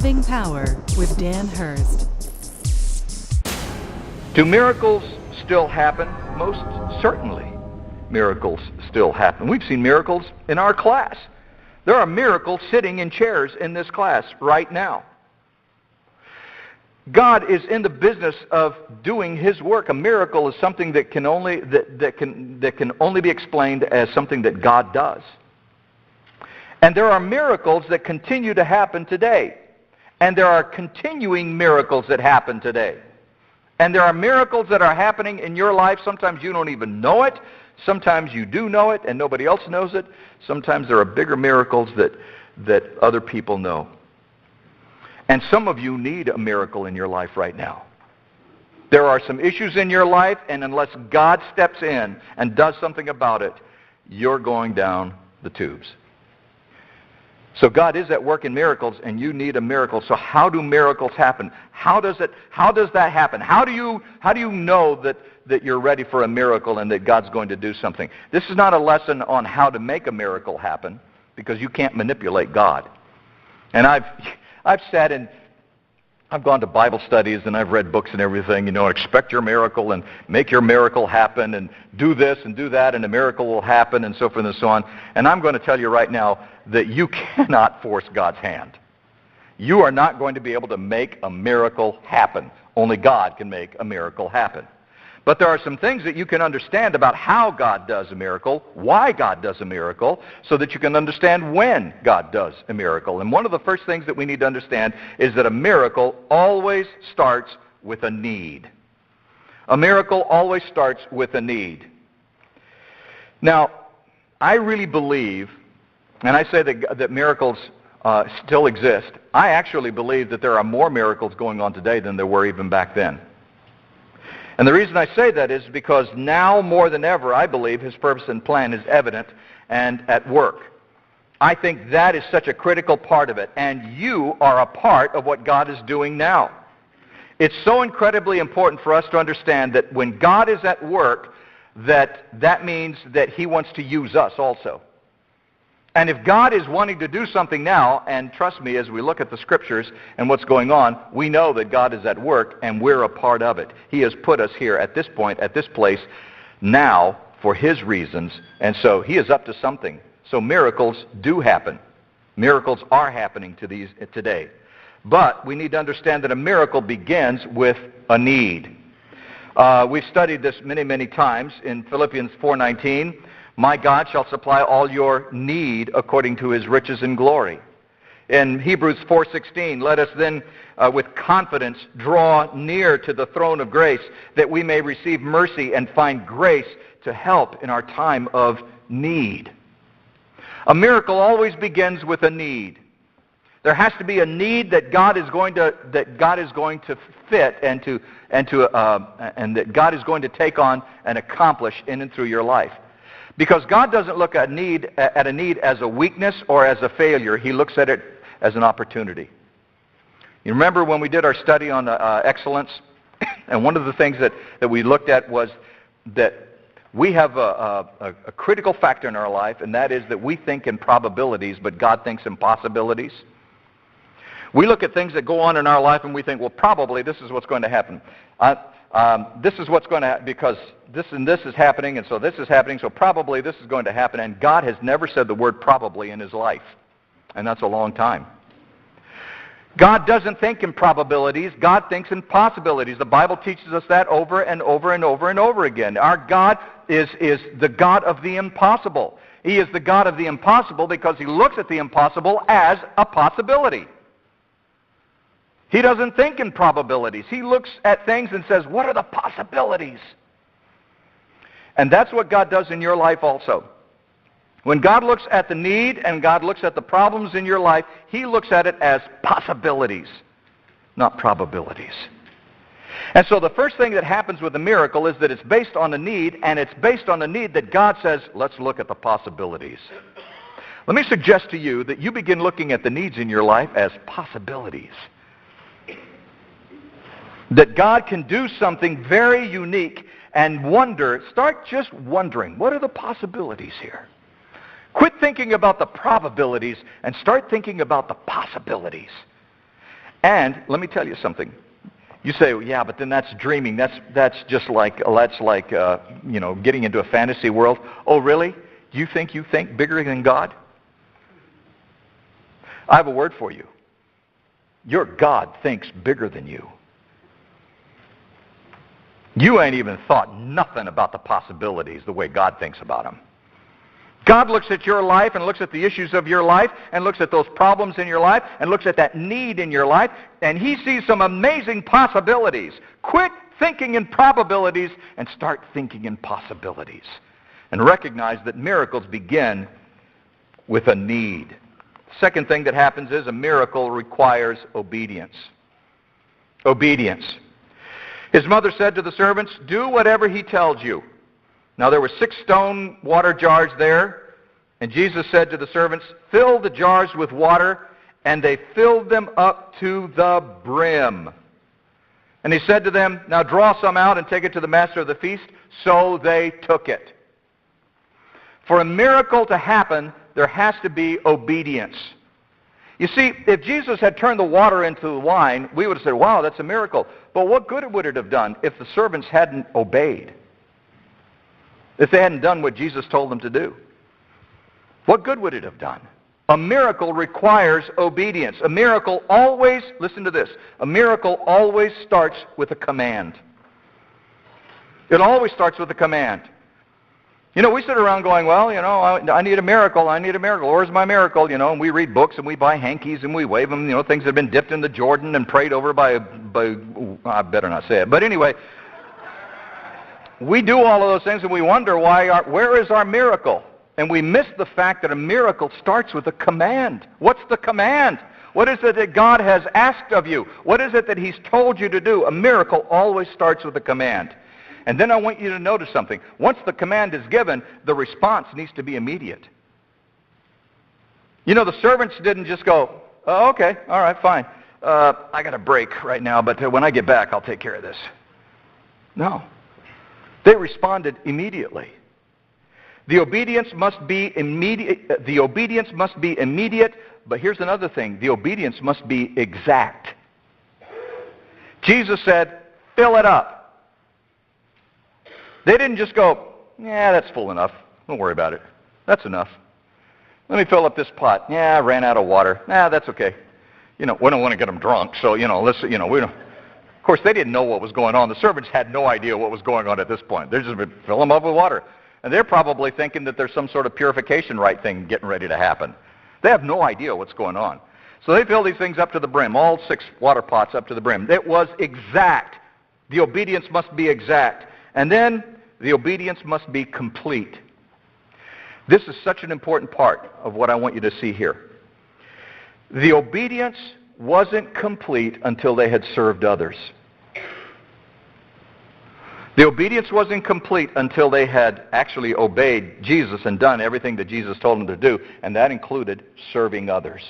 Living Power with Dan Hurst. Do miracles still happen? Most certainly miracles still happen. We've seen miracles in our class. There are miracles sitting in chairs in this class right now. God is in the business of doing His work. A miracle is something that can only be explained as something that God does. And there are miracles that continue to happen today. And there are continuing miracles that happen today. And there are miracles that are happening in your life. Sometimes you don't even know it. Sometimes you do know it and nobody else knows it. Sometimes there are bigger miracles that other people know. And some of you need a miracle in your life right now. There are some issues in your life, and unless God steps in and does something about it, you're going down the tubes. So God is at work in miracles, and you need a miracle. So how do miracles happen? How does that happen? How do you know that you're ready for a miracle and that God's going to do something? This is not a lesson on how to make a miracle happen, because you can't manipulate God. And I've sat and I've gone to Bible studies and I've read books and everything, expect your miracle and make your miracle happen and do this and do that and a miracle will happen and so forth and so on. And I'm going to tell you right now that you cannot force God's hand. You are not going to be able to make a miracle happen. Only God can make a miracle happen. But there are some things that you can understand about how God does a miracle, why God does a miracle, so that you can understand when God does a miracle. And one of the first things that we need to understand is that a miracle always starts with a need. A miracle always starts with a need. Now, I really believe, and I say that miracles still exist, I actually believe that there are more miracles going on today than there were even back then. And the reason I say that is because now more than ever, I believe His purpose and plan is evident and at work. I think that is such a critical part of it, and you are a part of what God is doing now. It's so incredibly important for us to understand that when God is at work, that means that He wants to use us also. And if God is wanting to do something now, and trust me, as we look at the Scriptures and what's going on, we know that God is at work and we're a part of it. He has put us here at this point, at this place, now for His reasons, and so He is up to something. So miracles do happen. Miracles are happening today. But we need to understand that a miracle begins with a need. We've studied this many, many times in Philippians 4:19. My God shall supply all your need according to His riches and glory. In Hebrews 4:16, let us then with confidence draw near to the throne of grace that we may receive mercy and find grace to help in our time of need. A miracle always begins with a need. There has to be a need that God is going to fit and that God is going to take on and accomplish in and through your life. Because God doesn't look at a need as a weakness or as a failure. He looks at it as an opportunity. You remember when we did our study on excellence? And one of the things that we looked at was that we have a critical factor in our life, and that is that we think in probabilities, but God thinks in possibilities. We look at things that go on in our life and we think, well, probably this is what's going to happen. This is what's going to happen because this and this is happening, and so this is happening, so probably this is going to happen. And God has never said the word probably in His life, and that's a long time. God doesn't think in probabilities. God thinks in possibilities. The Bible teaches us that over and over and over and over again. Our God is the God of the impossible. He is the God of the impossible because He looks at the impossible as a possibility. He doesn't think in probabilities. He looks at things and says, what are the possibilities? And that's what God does in your life also. When God looks at the need and God looks at the problems in your life, He looks at it as possibilities, not probabilities. And so the first thing that happens with a miracle is that it's based on a need, and it's based on a need that God says, let's look at the possibilities. Let me suggest to you that you begin looking at the needs in your life as possibilities. That God can do something very unique and start just wondering, what are the possibilities here? Quit thinking about the probabilities and start thinking about the possibilities. And let me tell you something. You say, well, yeah, but then that's dreaming. That's just like getting into a fantasy world. Oh, really? You think bigger than God? I have a word for you. Your God thinks bigger than you. You ain't even thought nothing about the possibilities the way God thinks about them. God looks at your life and looks at the issues of your life and looks at those problems in your life and looks at that need in your life, and he sees some amazing possibilities. Quit thinking in probabilities and start thinking in possibilities. And recognize that miracles begin with a need. Second thing that happens is a miracle requires obedience. Obedience. His mother said to the servants, "Do whatever he tells you." Now there were 6 stone water jars there, and Jesus said to the servants, "Fill the jars with water," and they filled them up to the brim. And he said to them, "Now draw some out and take it to the master of the feast." So they took it. For a miracle to happen, there has to be obedience. You see, if Jesus had turned the water into wine, we would have said, wow, that's a miracle. But what good would it have done if the servants hadn't obeyed? If they hadn't done what Jesus told them to do? What good would it have done? A miracle requires obedience. A miracle always, listen to this, a miracle always starts with a command. It always starts with a command. You know, we sit around going, well, I need a miracle, I need a miracle. Where's my miracle? And we read books and we buy hankies and we wave them, things that have been dipped in the Jordan and prayed over by I better not say it. But anyway, we do all of those things and we wonder where is our miracle? And we miss the fact that a miracle starts with a command. What's the command? What is it that God has asked of you? What is it that he's told you to do? A miracle always starts with a command. And then I want you to notice something. Once the command is given, the response needs to be immediate. The servants didn't just go, oh, okay, all right, fine. I got a break right now, but when I get back, I'll take care of this. No. They responded immediately. The obedience must be immediate. But here's another thing. The obedience must be exact. Jesus said, fill it up. They didn't just go, yeah, that's full enough. Don't worry about it. That's enough. Let me fill up this pot. Yeah, I ran out of water. That's okay. We don't want to get them drunk, so, we don't. Of course, they didn't know what was going on. The servants had no idea what was going on at this point. They're just fill them up with water. And they're probably thinking that there's some sort of purification rite thing getting ready to happen. They have no idea what's going on. So they fill these things up to the brim, all 6 water pots up to the brim. It was exact. The obedience must be exact. And then the obedience must be complete. This is such an important part of what I want you to see here. The obedience wasn't complete until they had served others. The obedience wasn't complete until they had actually obeyed Jesus and done everything that Jesus told them to do, and that included serving others.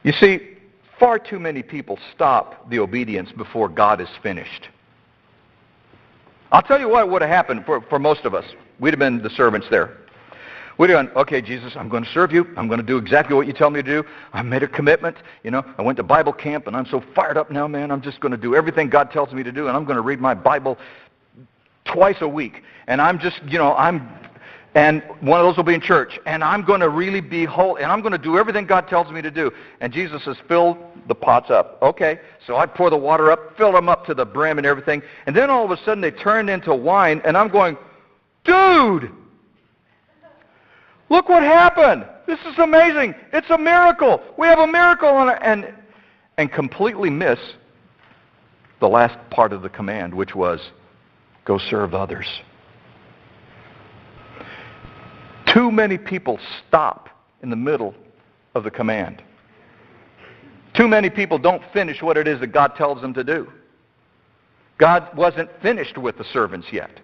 You see, far too many people stop the obedience before God is finished. I'll tell you what would have happened for most of us. We'd have been the servants there. We'd have gone, okay, Jesus, I'm going to serve you. I'm going to do exactly what you tell me to do. I made a commitment. I went to Bible camp, and I'm so fired up now, man. I'm just going to do everything God tells me to do, and I'm going to read my Bible twice a week. And I'm just, and one of those will be in church. And I'm going to really be holy, and I'm going to do everything God tells me to do. And Jesus says, fill the pots up. Okay, so I pour the water up, fill them up to the brim and everything. And then all of a sudden they turned into wine, and I'm going, dude, look what happened. This is amazing. It's a miracle. We have a miracle and completely miss the last part of the command, which was go serve others. Too many people stop in the middle of the command. Too many people don't finish what it is that God tells them to do. God wasn't finished with the servants yet.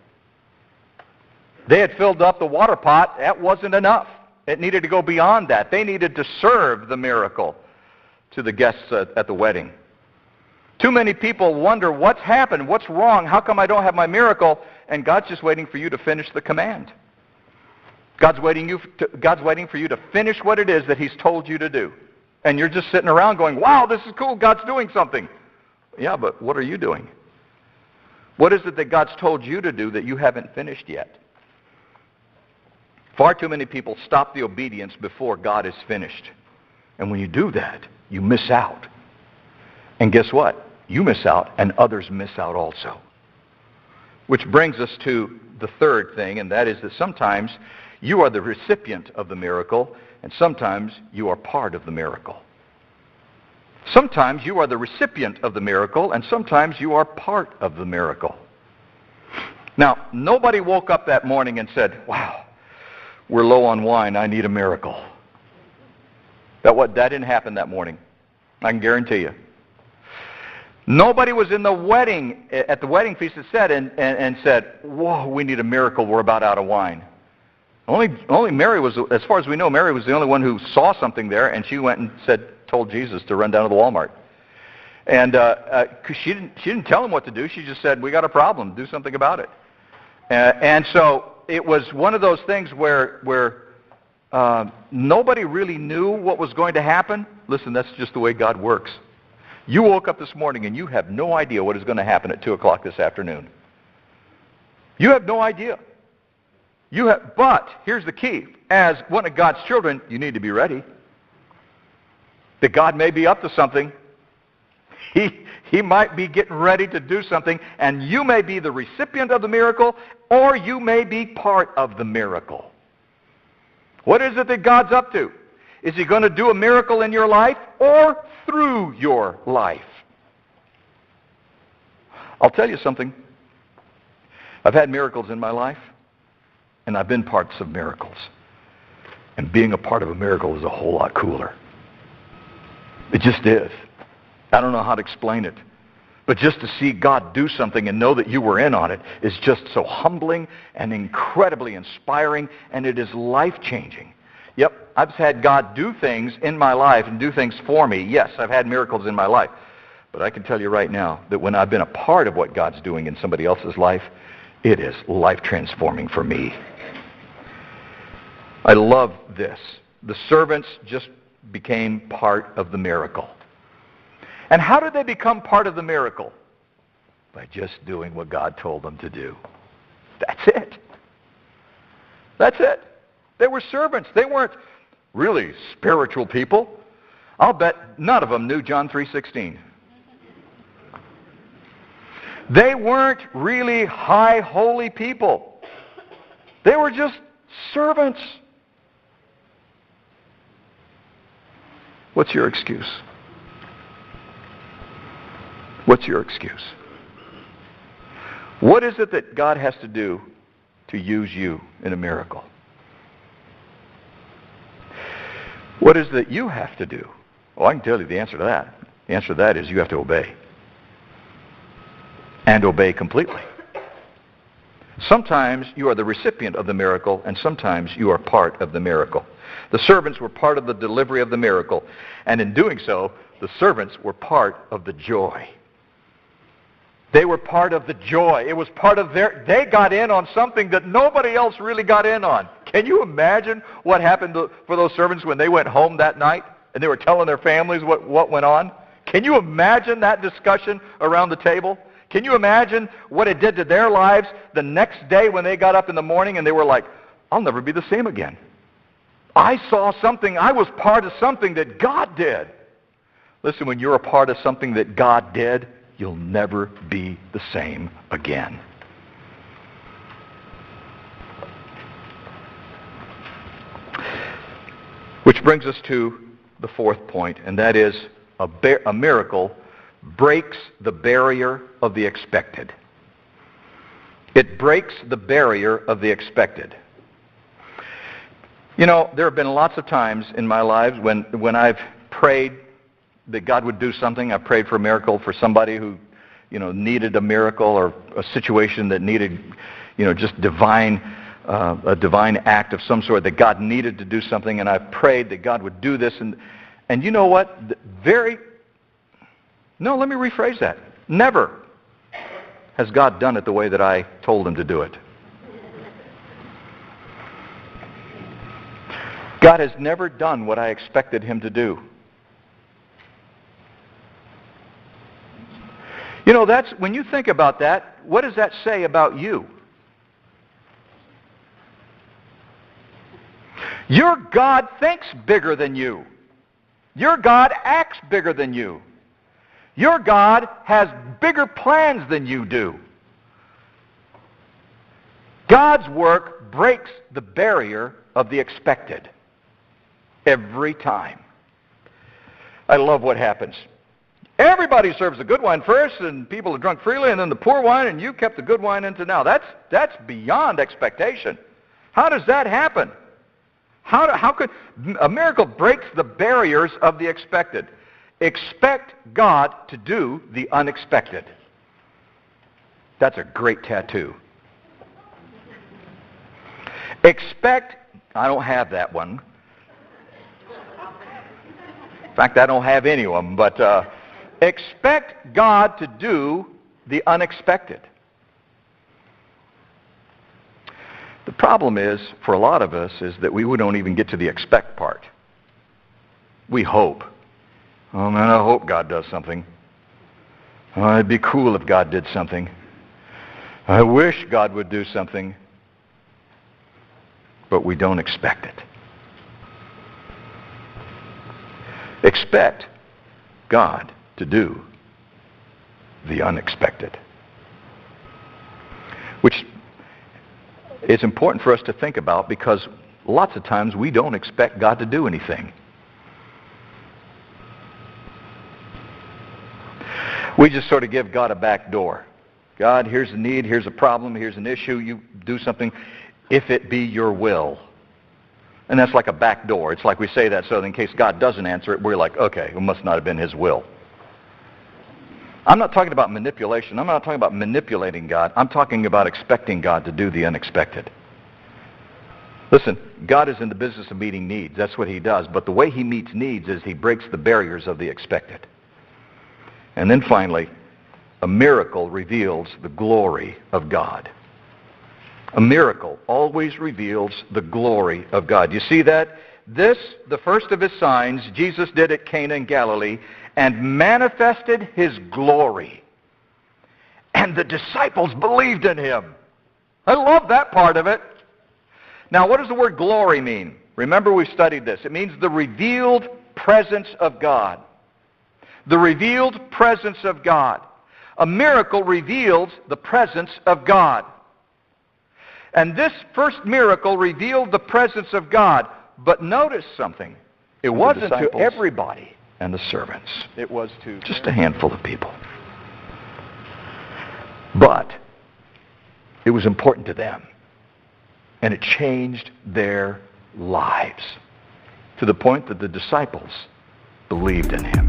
They had filled up the water pot. That wasn't enough. It needed to go beyond that. They needed to serve the miracle to the guests at the wedding. Too many people wonder, what's happened? What's wrong? How come I don't have my miracle? And God's just waiting for you to finish the command. God's waiting for you to finish what it is that he's told you to do. And you're just sitting around going, wow, this is cool, God's doing something. Yeah, but what are you doing? What is it that God's told you to do that you haven't finished yet? Far too many people stop the obedience before God is finished. And when you do that, you miss out. And guess what? You miss out, and others miss out also. Which brings us to the third thing, and that is that sometimes you are the recipient of the miracle, and sometimes you are part of the miracle. Sometimes you are the recipient of the miracle, and sometimes you are part of the miracle. Now, nobody woke up that morning and said, wow, we're low on wine, I need a miracle. That didn't happen that morning. I can guarantee you. Nobody was in the wedding, at the wedding feast that said, and said, whoa, we need a miracle, we're about out of wine. Only Mary was, as far as we know, Mary was the only one who saw something there, and she went and told Jesus to run down to the Walmart. And 'cause she didn't tell him what to do, she just said, we got a problem, do something about it. And so it was one of those things where nobody really knew what was going to happen. Listen, that's just the way God works. You woke up this morning and you have no idea what is going to happen at 2 o'clock this afternoon. You have no idea. But here's the key. As one of God's children, you need to be ready. That God may be up to something. He might be getting ready to do something, and you may be the recipient of the miracle, or you may be part of the miracle. What is it that God's up to? Is he going to do a miracle in your life or through your life? I'll tell you something. I've had miracles in my life, and I've been parts of miracles. And being a part of a miracle is a whole lot cooler. It just is. I don't know how to explain it. But just to see God do something and know that you were in on it is just so humbling and incredibly inspiring, and it is life-changing. Yep, I've had God do things in my life and do things for me. Yes, I've had miracles in my life. But I can tell you right now that when I've been a part of what God's doing in somebody else's life, it is life-transforming for me. I love this. The servants just became part of the miracle. And how did they become part of the miracle? By just doing what God told them to do. That's it. That's it. They were servants. They weren't really spiritual people. I'll bet none of them knew John 3:16. They weren't really high, holy people. They were just servants. What's your excuse? What's your excuse? What is it that God has to do to use you in a miracle? What is it that you have to do? Well, I can tell you the answer to that. The answer to that is you have to obey. And obey completely. Sometimes you are the recipient of the miracle, and sometimes you are part of the miracle. The servants were part of the delivery of the miracle, and in doing so, the servants were part of the joy. They were part of the joy. It was part of they got in on something that nobody else really got in on. Can you imagine what happened for those servants when they went home that night and they were telling their families what went on? Can you imagine that discussion around the table? Can you imagine what it did to their lives the next day when they got up in the morning and they were like, I'll never be the same again. I saw something, I was part of something that God did. Listen, when you're a part of something that God did, you'll never be the same again. Which brings us to the fourth point, and that is a miracle breaks the barrier of the expected. It breaks the barrier of the expected. You know, there have been lots of times in my life when I've prayed that God would do something. I prayed for a miracle for somebody who, needed a miracle, or a situation that needed, just a divine act of some sort, that God needed to do something, and I prayed that God would do this. And you know what? Let me rephrase that. Never has God done it the way that I told him to do it. God has never done what I expected him to do. You know, that's when you think about that, what does that say about you? Your God thinks bigger than you. Your God acts bigger than you. Your God has bigger plans than you do. God's work breaks the barrier of the expected every time. I love what happens. Everybody serves the good wine first, and people are drunk freely, and then the poor wine, and you kept the good wine until now. That's beyond expectation. How does that happen? How could a miracle breaks the barriers of the expected? Expect God to do the unexpected. That's a great tattoo. Expect, I don't have that one. In fact, I don't have any of them, but expect God to do the unexpected. The problem is, for a lot of us, is that we don't even get to the expect part. We hope. Oh man, I hope God does something. Oh, it'd be cool if God did something. I wish God would do something. But we don't expect it. Expect God to do the unexpected. Which is important for us to think about, because lots of times we don't expect God to do anything. We just sort of give God a back door. God, here's a need, here's a problem, here's an issue, you do something, if it be your will. And that's like a back door. It's like we say that so that in case God doesn't answer it, we're like, okay, it must not have been his will. I'm not talking about manipulation. I'm not talking about manipulating God. I'm talking about expecting God to do the unexpected. Listen, God is in the business of meeting needs. That's what he does. But the way he meets needs is he breaks the barriers of the expected. And then finally, a miracle reveals the glory of God. A miracle always reveals the glory of God. You see that? This, the first of his signs, Jesus did at Cana in Galilee, and manifested his glory. And the disciples believed in him. I love that part of it. Now, what does the word glory mean? Remember, we studied this. It means the revealed presence of God. The revealed presence of God. A miracle reveals the presence of God. And this first miracle revealed the presence of God. But notice something. It wasn't to everybody and the servants. It was to just a handful of people. But it was important to them. And it changed their lives to the point that the disciples believed in him.